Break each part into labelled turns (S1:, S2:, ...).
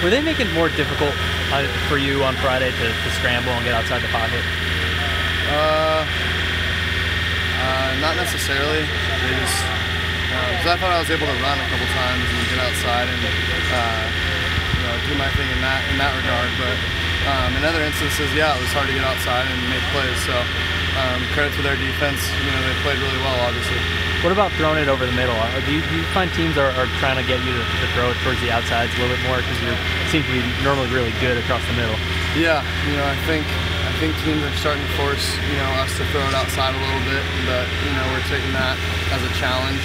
S1: Were they making it more difficult for you on Friday to scramble and get outside the pocket?
S2: Not necessarily. They just, because I thought I was able to run a couple times and get outside and do my thing in that regard. But in other instances, yeah, it was hard to get outside and make plays. So credit to their defense. They played really well, obviously.
S1: What about throwing it over the middle? Do you find teams are trying to get you to throw it towards the outsides a little bit more because you seem to be normally really good across the middle?
S2: Yeah, I think teams are starting to force us to throw it outside a little bit, but we're taking that as a challenge.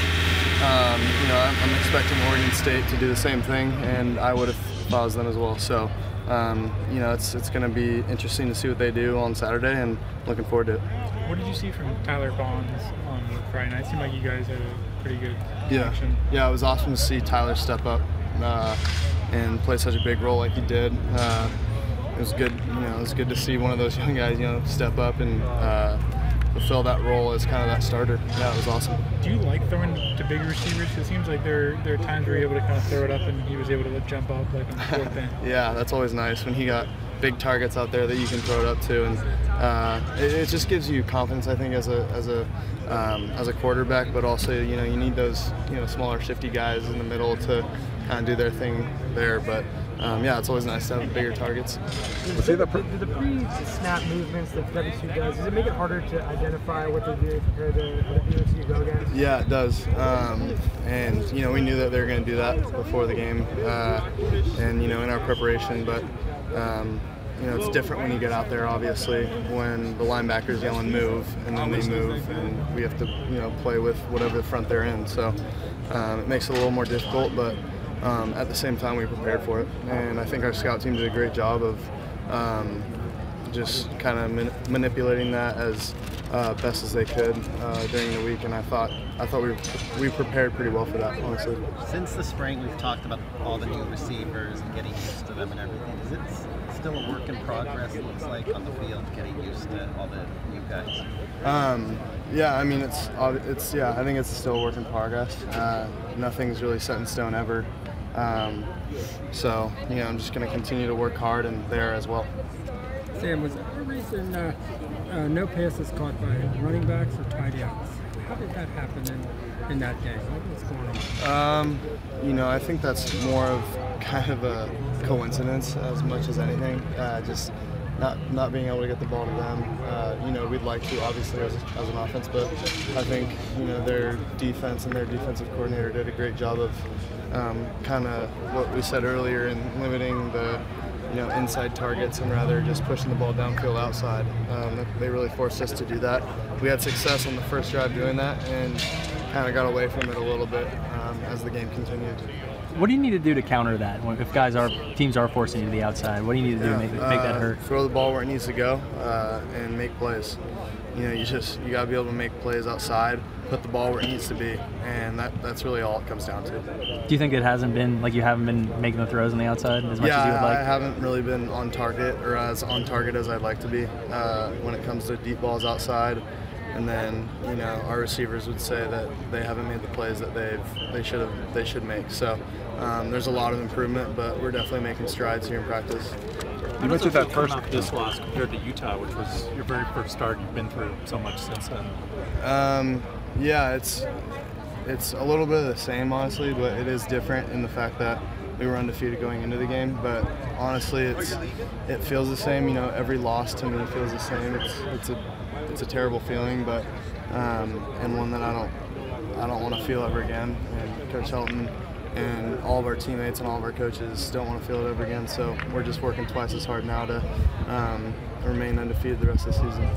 S2: I'm expecting Oregon State to do the same thing, and I would if I was them as well. So it's going to be interesting to see what they do on Saturday, and looking forward to it.
S3: What did you see from Tyler Bonds on Friday night? It seemed like you guys had a pretty good connection.
S2: Yeah, it was awesome to see Tyler step up and play such a big role like he did. It was good. It was good to see one of those young guys, step up and fulfill that role as kind of that starter. Yeah, it was awesome.
S3: Do you like throwing to big receivers? It seems like there are times where you're able to kind of throw it up and he was able to jump up like on the fourth end.
S2: Yeah, that's always nice when he got big targets out there that you can throw it up to, and it just gives you confidence, I think, as a quarterback. But also, you need those smaller, shifty guys in the middle to kind of do their thing there. But yeah, it's always nice to have bigger targets.
S4: Do the pre-snap movements that WSU does, does it make it harder to identify what they're doing compared to what the USC go against?
S2: Yeah, it does. And we knew that they were going to do that before the game, and in our preparation. But it's different when you get out there, obviously, when the linebackers yelling move, and then they move, and we have to play with whatever the front they're in. So it makes it a little more difficult, but at the same time, we prepared for it, and I think our scout team did a great job of just kind of manipulating that as best as they could during the week, and I thought we prepared pretty well for that, honestly.
S5: Since the spring, we've talked about all the new receivers and getting used to them and everything. Is it still a work in progress? It looks like on the field, getting used to all the new guys.
S2: Yeah, I mean I think it's still a work in progress. Nothing's really set in stone ever. So I'm just going to continue to work hard and there as well.
S4: Sam, was there a reason no passes caught by running backs or tight ends? How did that happen in that game? What's going on?
S2: I think that's more of kind of a coincidence as much as anything. Just not being able to get the ball to them. We'd like to, obviously, as an offense, but I think their defense and their defensive coordinator did a great job of kind of what we said earlier in limiting the inside targets and rather just pushing the ball downfield outside. They really forced us to do that. We had success on the first drive doing that and kind of got away from it a little bit as the game continued.
S1: What do you need to do to counter that? If teams are forcing you to the outside, what do you need to do to make that hurt?
S2: Throw the ball where it needs to go and make plays. You got to be able to make plays outside, put the ball where it needs to be, and that's really all it comes down to.
S1: Do you think it hasn't been you haven't been making the throws on the outside as much as you would like?
S2: I haven't really been on target or as on target as I'd like to be when it comes to deep balls outside. And then our receivers would say that they haven't made the plays that they should make. So there's a lot of improvement, but we're definitely making strides here in practice.
S6: You mentioned that first this loss compared to Utah, which was your very first start. You've been through so much since then.
S2: Yeah, it's a little bit of the same, honestly, but it is different in the fact that we were undefeated going into the game. But honestly, it feels the same. Every loss to me feels the same. It's a terrible feeling, but and one that I don't want to feel ever again. And Coach Helton and all of our teammates and all of our coaches don't want to feel it ever again. So we're just working twice as hard now to remain undefeated the rest of the season.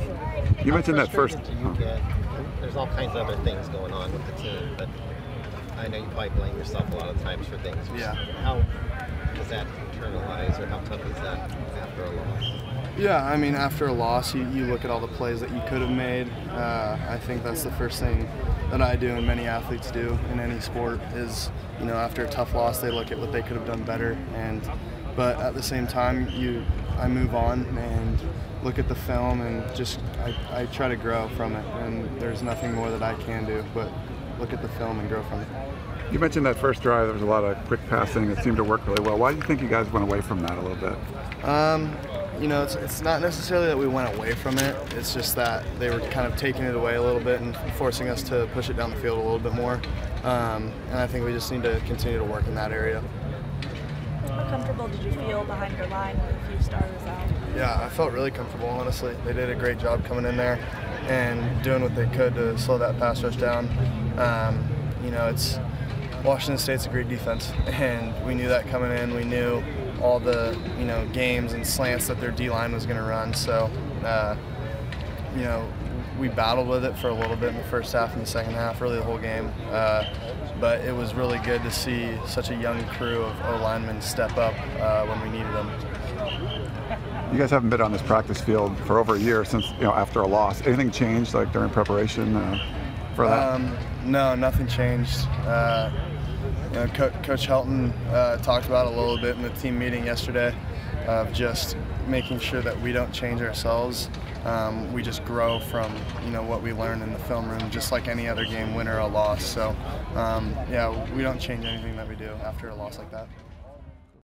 S6: You mentioned that first.
S5: There's all kinds of other things going on with the team, but I know you probably blame yourself a lot of times for things.
S2: Yeah.
S5: How does that internalize, or how tough is that after a loss?
S2: Yeah, I mean, after a loss, you look at all the plays that you could have made. I think that's the first thing that I do and many athletes do in any sport is, after a tough loss, they look at what they could have done better. But at the same time, I move on and look at the film and I try to grow from it. And there's nothing more that I can do but look at the film and grow from it.
S7: You mentioned that first drive, there was a lot of quick passing. It seemed to work really well. Why do you think you guys went away from that a little bit?
S2: You know, it's not necessarily that we went away from it. It's just that they were kind of taking it away a little bit and forcing us to push it down the field a little bit more. And I think we just need to continue to work in that area.
S8: How comfortable did you feel behind your line with a few starters out?
S2: Yeah, I felt really comfortable, honestly. They did a great job coming in there and doing what they could to slow that pass rush down. You know, Washington State's a great defense, and we knew that coming in. We knew all the, you know, games and slants that their D-line was going to run. So, you know, we battled with it for a little bit in the first half and the second half, really the whole game. But it was really good to see such a young crew of O-linemen step up when we needed them.
S7: You guys haven't been on this practice field for over a year since, you know, after a loss. Anything changed, like during preparation for that?
S2: No, nothing changed. You know, Coach Helton talked about it a little bit in the team meeting yesterday, of just making sure that we don't change ourselves. We just grow from, you know, what we learn in the film room, just like any other game, win or a loss. So, yeah, we don't change anything that we do after a loss like that.